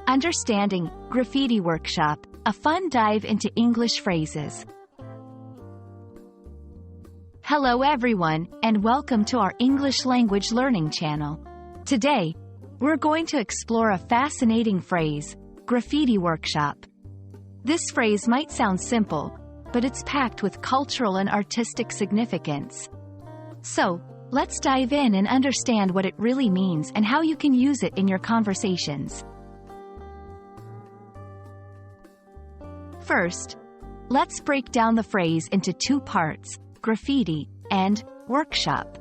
Understanding Graffiti Workshop, a fun dive into English phrases. Hello everyone, and welcome to our English language learning channel. Today, we're going to explore a fascinating phrase, Graffiti Workshop. This phrase might sound simple, but it's packed with cultural and artistic significance. So, let's dive in and understand what it really means and how you can use it in your conversations. First, let's break down the phrase into two parts, graffiti and workshop.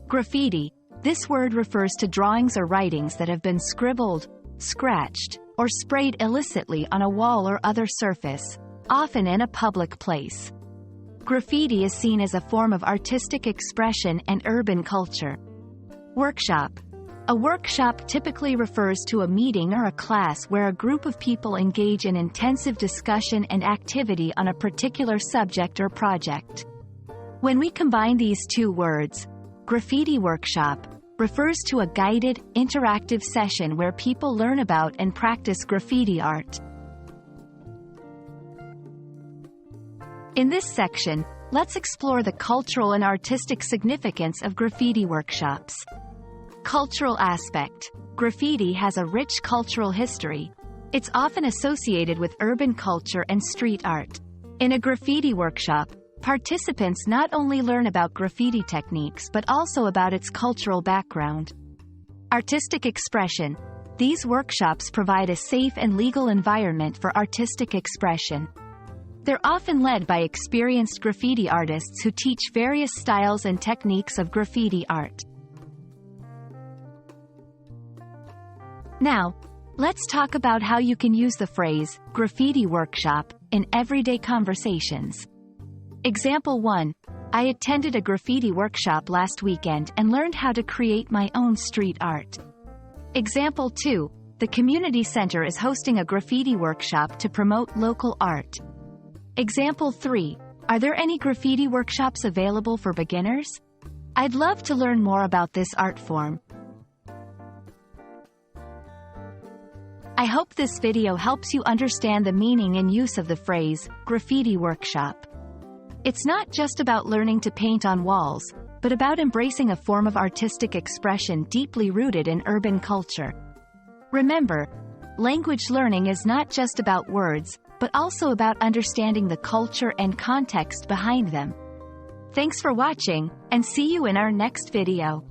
Graffiti. This word refers to drawings or writings that have been scribbled, scratched, or sprayed illicitly on a wall or other surface, often in a public place. Graffiti is seen as a form of artistic expression and urban culture. Workshop. A workshop typically refers to a meeting or a class where a group of people engage in intensive discussion and activity on a particular subject or project. When we combine these two words, Graffiti Workshop refers to a guided, interactive session where people learn about and practice graffiti art. In this section, let's explore the cultural and artistic significance of graffiti workshops. Cultural aspect. Graffiti has a rich cultural history. It's often associated with urban culture and street art. In a graffiti workshop, participants not only learn about graffiti techniques but also about its cultural background. Artistic expression. These workshops provide a safe and legal environment for artistic expression. They're often led by experienced graffiti artists who teach various styles and techniques of graffiti art. Now, let's talk about how you can use the phrase, graffiti workshop, in everyday conversations. Example 1. I attended a graffiti workshop last weekend and learned how to create my own street art. Example 2. The community center is hosting a graffiti workshop to promote local art. Example 3. Are there any graffiti workshops available for beginners? I'd love to learn more about this art form. I hope this video helps you understand the meaning and use of the phrase, graffiti workshop. It's not just about learning to paint on walls, but about embracing a form of artistic expression deeply rooted in urban culture. Remember, language learning is not just about words, but also about understanding the culture and context behind them. Thanks for watching, and see you in our next video.